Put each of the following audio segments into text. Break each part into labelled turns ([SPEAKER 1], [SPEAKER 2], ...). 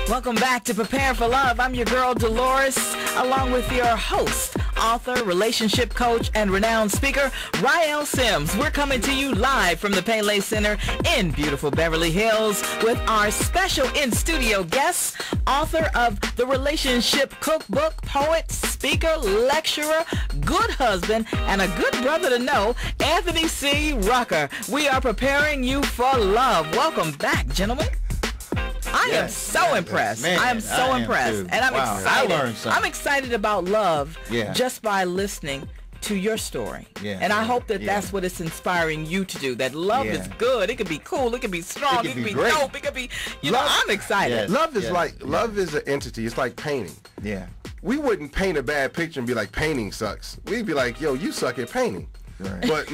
[SPEAKER 1] Welcome back to Prepare for Love. I'm your girl Dolores, along with your host, author, relationship coach, and renowned speaker, Rael Sims. We're coming to you live from the Pele Center in beautiful Beverly Hills with our special in-studio guest, author of The Relationship Cookbook, poet, speaker, lecturer, good husband, and a good brother to know, Anthony C. Rucker. We are preparing you for love. Welcome back, gentlemen. I am so impressed.
[SPEAKER 2] Man,
[SPEAKER 1] I am so impressed. And I'm excited.
[SPEAKER 2] I learned something.
[SPEAKER 1] I'm excited about love just by listening to your story. And I hope that that's what it's inspiring you to do. That love is good. It could be cool. It could be strong. It could be dope. It could be, you know, I'm excited.
[SPEAKER 3] Love is like, love is an entity. It's like painting. We wouldn't paint a bad picture and be like, painting sucks. We'd be like, yo, you suck at painting. But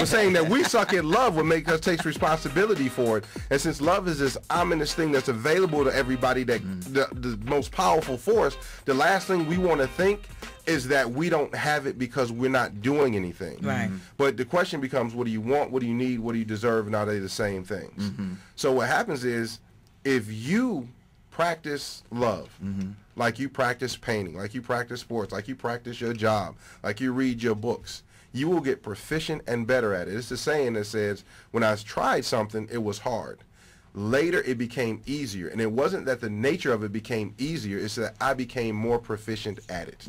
[SPEAKER 3] saying that we suck at love would make us take responsibility for it. And since love is this ominous thing that's available to everybody, that the most powerful force, the last thing we want to think is that we don't have it because we're not doing anything. But the question becomes, what do you want? What do you need? What do you deserve? And are they the same things? So what happens is, if you practice love, like you practice painting, like you practice sports, like you practice your job, like you read your books, you will get proficient and better at it. It's the saying that says, when I tried something, it was hard. Later, it became easier. And it wasn't that the nature of it became easier. It's that I became more proficient at it.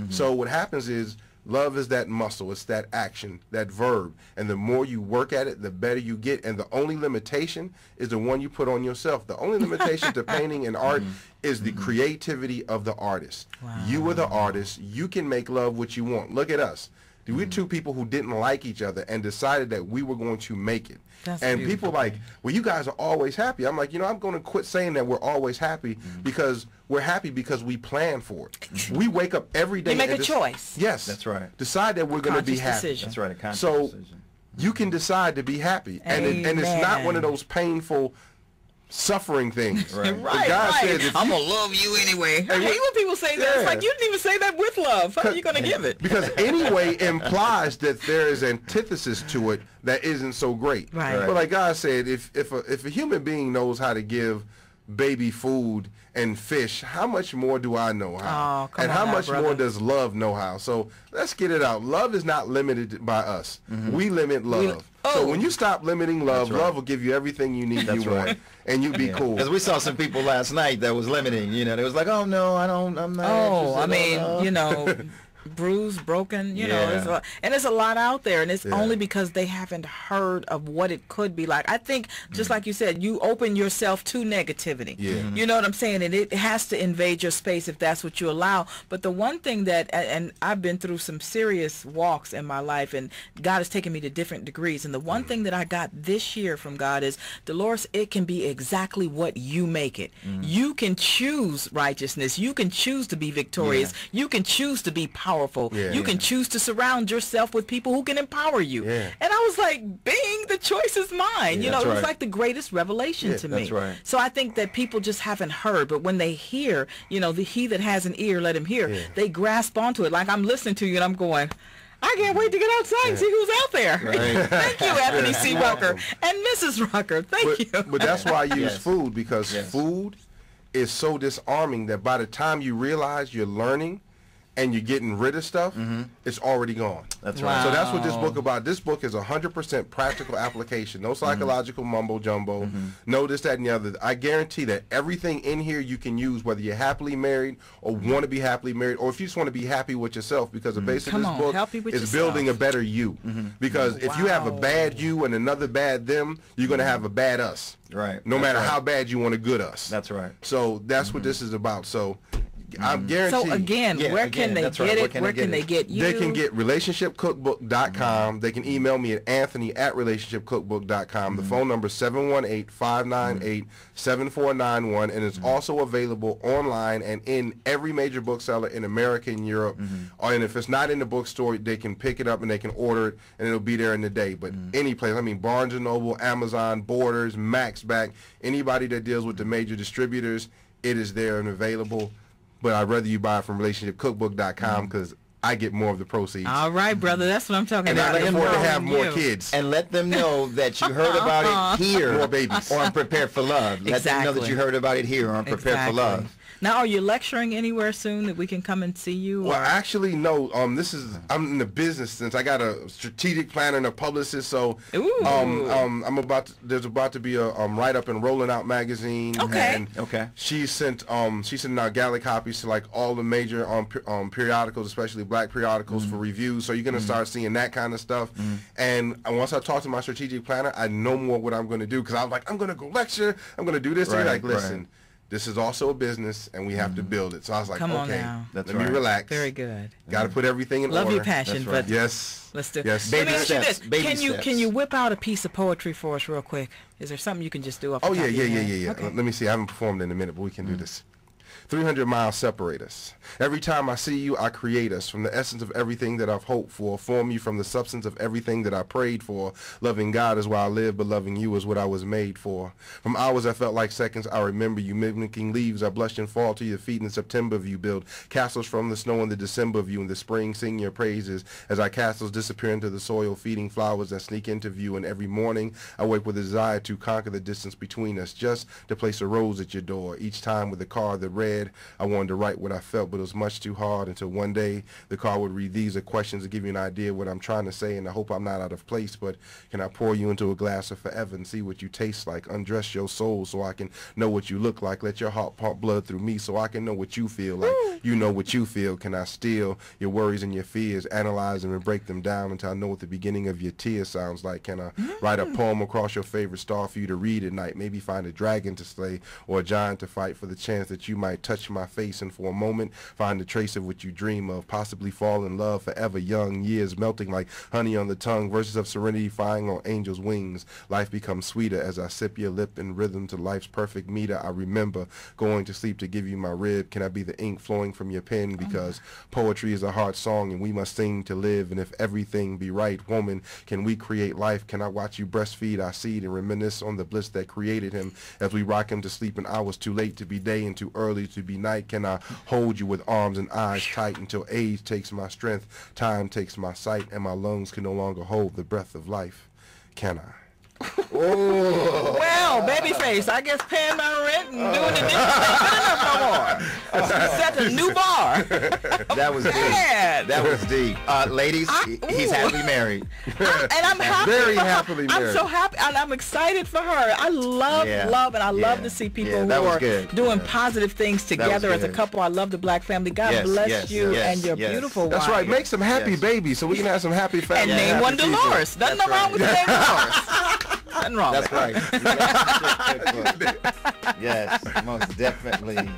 [SPEAKER 3] So what happens is, love is that muscle. It's that action, that verb. And the more you work at it, the better you get. And the only limitation is the one you put on yourself. The only limitation to painting and art is the creativity of the artist. You are the artist. You can make love what you want. Look at us. We're two people who didn't like each other and decided that we were going to make it. And people like, well, you guys are always happy. I'm like, you know, I'm going to quit saying that we're always happy, because we're happy because we plan for it. We wake up every day.
[SPEAKER 1] You make a choice.
[SPEAKER 3] Yes.
[SPEAKER 2] That's right.
[SPEAKER 3] Decide that we're going to be happy.
[SPEAKER 1] Decision.
[SPEAKER 2] That's right. A conscious decision.
[SPEAKER 3] You can decide to be happy. And it's not one of those painful suffering things. God said,
[SPEAKER 1] I'm gonna love you anyway. I hate when people say that. It's like, you didn't even say that with love. How are you gonna give it?
[SPEAKER 3] Because anyway implies that there is antithesis to it that isn't so great. But like God said, if a human being knows how to give baby food and fish, how much more do I know how? And how much more does love know how? So let's get it out. Love is not limited by us. We limit love. So when you stop limiting love, love will give you everything you need, you want, and you be cool.
[SPEAKER 2] Because we saw some people last night that was limiting. You know, they was like, oh no, I'm not.
[SPEAKER 1] I mean, you know, bruised, broken, you know, and there's a lot out there, and it's only because they haven't heard of what it could be like. I think, just like you said, you open yourself to negativity. You know what I'm saying? And it has to invade your space if that's what you allow. But the one thing that, and I've been through some serious walks in my life, and God has taken me to different degrees, and the one thing that I got this year from God is, Dolores, it can be exactly what you make it. You can choose righteousness. You can choose to be victorious. You can choose to be powerful. You can choose to surround yourself with people who can empower you. And I was like, bing, the choice is mine. You know, it was like the greatest revelation to me. So I think that people just haven't heard, but when they hear, you know, he that has an ear, let him hear, they grasp onto it. Like, I'm listening to you and I'm going, I can't wait to get outside and see who's out there. Thank you, Anthony C. Rucker and Mrs. Rucker. Thank you.
[SPEAKER 3] But that's why I use food, because food is so disarming that by the time you realize you're learning and you're getting rid of stuff, it's already gone.
[SPEAKER 2] That's right.
[SPEAKER 3] So that's what this book about. This book is 100% practical application. No psychological mumbo jumbo. No this, that, and the other. I guarantee that everything in here you can use, whether you're happily married or want to be happily married, or if you just want to be happy with yourself, because the base of this book is building a better you. Because if you have a bad you and another bad them, you're going to have a bad us. No matter how bad you want a good us.
[SPEAKER 2] That's right.
[SPEAKER 3] So that's what this is about. So I'm guaranteed.
[SPEAKER 1] So again, where can they get it? Where can they get you?
[SPEAKER 3] They can get relationshipcookbook.com. They can email me at anthony@relationshipcookbook.com. The phone number is 718-598-7491, and it's also available online and in every major bookseller in America and Europe. And if it's not in the bookstore, they can pick it up and they can order it, and it'll be there in the day. But any place, I mean, Barnes & Noble, Amazon, Borders, Maxback, anybody that deals with the major distributors, it is there and available. But I'd rather you buy it from relationshipcookbook.com, because I get more of the proceeds.
[SPEAKER 1] All right, brother. That's what I'm talking
[SPEAKER 3] about. And I can afford to have more kids.
[SPEAKER 2] And let them know that you heard about it here.
[SPEAKER 3] More babies.
[SPEAKER 2] On Prepared for Love. Let them know that you heard about it here on Prepared for Love.
[SPEAKER 1] Now, are you lecturing anywhere soon that we can come and see you?
[SPEAKER 3] Well, actually, no. I'm in the business since I got a strategic planner and a publicist. So, there's about to be a write up in Rolling Out magazine.
[SPEAKER 1] Okay.
[SPEAKER 3] And she's sent out galley copies to like all the major periodicals, especially black periodicals, for reviews. So you're gonna start seeing that kind of stuff. And once I talk to my strategic planner, I know more what I'm gonna do, because I was like, I'm gonna go lecture. I'm gonna do this. And you're like, listen. This is also a business, and we have to build it. So I was like, okay, let me relax.
[SPEAKER 1] Very good.
[SPEAKER 3] Got to put everything in order.
[SPEAKER 1] Love your passion, but
[SPEAKER 3] yes,
[SPEAKER 1] let's do.
[SPEAKER 3] Yes,
[SPEAKER 1] baby steps.
[SPEAKER 2] Baby
[SPEAKER 1] steps. Can you whip out a piece of poetry for us real quick? Is there something you can just do off the top of your head?
[SPEAKER 3] Yeah. Okay. Let me see. I haven't performed in a minute, but we can do this. 300 miles separate us. Every time I see you, I create us. From the essence of everything that I've hoped for, form you from the substance of everything that I prayed for. Loving God is why I live, but loving you is what I was made for. From hours I felt like seconds, I remember you. Mimicking leaves, I blush and fall to your feet in September of you. Build castles from the snow in the December of you. In the spring, sing your praises as our castles disappear into the soil, feeding flowers that sneak into view. And every morning, I wake with a desire to conquer the distance between us, just to place a rose at your door. Each time with the card that read, I wanted to write what I felt, but it was much too hard, until one day the card would read, these are questions to give you an idea of what I'm trying to say, and I hope I'm not out of place, but can I pour you into a glass of forever and see what you taste like? Undress your soul so I can know what you look like. Let your heart pump blood through me so I can know what you feel like. You know what you feel. Can I steal your worries and your fears, analyze them and break them down until I know what the beginning of your tears sounds like? Can I write a poem across your favorite star for you to read at night? Maybe find a dragon to slay or a giant to fight for the chance that you might touch my face, and for a moment find a trace of what you dream of, possibly fall in love forever young, years melting like honey on the tongue, verses of serenity flying on angels' wings. Life becomes sweeter as I sip your lip in rhythm to life's perfect meter. I remember going to sleep to give you my rib. Can I be the ink flowing from your pen? Because poetry is a heart song and we must sing to live. And if everything be right, woman, can we create life? Can I watch you breastfeed our seed and reminisce on the bliss that created him as we rock him to sleep in hours too late to be day and too early to be night? Can I hold you with arms and eyes tight until age takes my strength, time takes my sight, and my lungs can no longer hold the breath of life? Can I?
[SPEAKER 1] Oh. Well, Babyface, I guess paying my rent and doing the dishes ain't good enough no more. Set a new bar.
[SPEAKER 2] That was deep. That was deep. Ladies, he's happily married.
[SPEAKER 1] And I'm happy.
[SPEAKER 3] Very happily married.
[SPEAKER 1] I'm so happy, and I'm excited for her. I love, and I love to see people who are doing positive things together as a couple. I love the Black family. God bless you and your beautiful wife.
[SPEAKER 3] That's right. Make some happy babies so we can have some happy families.
[SPEAKER 1] And name one Dolores. Nothing wrong with the name Dolores. Nothing wrong.
[SPEAKER 2] That's right. Yes, most definitely.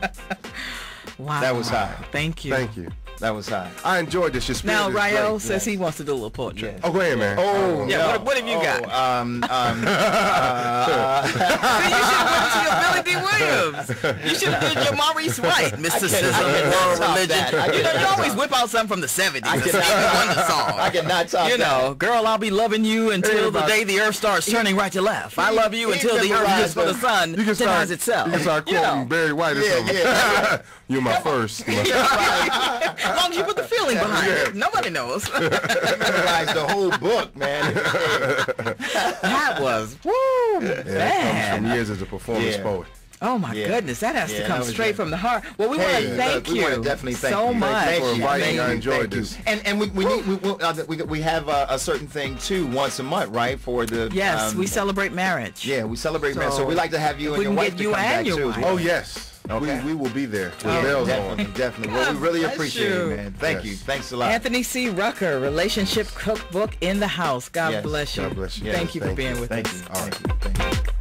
[SPEAKER 1] Wow.
[SPEAKER 2] That was high.
[SPEAKER 1] Thank you.
[SPEAKER 3] Thank you.
[SPEAKER 2] That was high.
[SPEAKER 3] I enjoed this. Your spirit
[SPEAKER 1] now,
[SPEAKER 3] is
[SPEAKER 1] Rael
[SPEAKER 3] great.
[SPEAKER 1] says he wants to do a little poetry.
[SPEAKER 2] Yes.
[SPEAKER 3] Oh, go ahead, man.
[SPEAKER 2] Oh,
[SPEAKER 1] yeah. What have you got? You should have went to your Billy D. Williams. You should have did your Maurice White, Mr. Sizzle and World Religion. You always whip out something from the 70s.
[SPEAKER 2] I cannot top that.
[SPEAKER 1] You know, girl, I'll be loving you until the day the earth starts turning right to left. I love you until the earth gets for the sun denies itself.
[SPEAKER 3] You can start quoting Barry White or something. You're my first.
[SPEAKER 1] As long as you put the feeling behind it. Nobody knows.
[SPEAKER 2] Memorize the whole book, man.
[SPEAKER 1] That was, woo, man.
[SPEAKER 3] It comes from years as a performance poet.
[SPEAKER 1] Oh my goodness, that has to come straight from the heart. Well, we want to thank you
[SPEAKER 2] definitely
[SPEAKER 1] so much.
[SPEAKER 3] Thank you for inviting. I enjoyed this.
[SPEAKER 2] And we have a certain thing too once a month, right? For the
[SPEAKER 1] we celebrate marriage.
[SPEAKER 2] Yeah, we celebrate marriage. So we like to have you and your wife to come back too.
[SPEAKER 3] Oh yes. Okay. We will be there.
[SPEAKER 2] Definitely. Well, we really appreciate it, man. Thank you. Thanks a lot.
[SPEAKER 1] Anthony C. Rucker, Relationship Cookbook in the house. God bless you.
[SPEAKER 3] God bless you.
[SPEAKER 1] Thank you for being with us.
[SPEAKER 2] Thank you. All right. Thank you.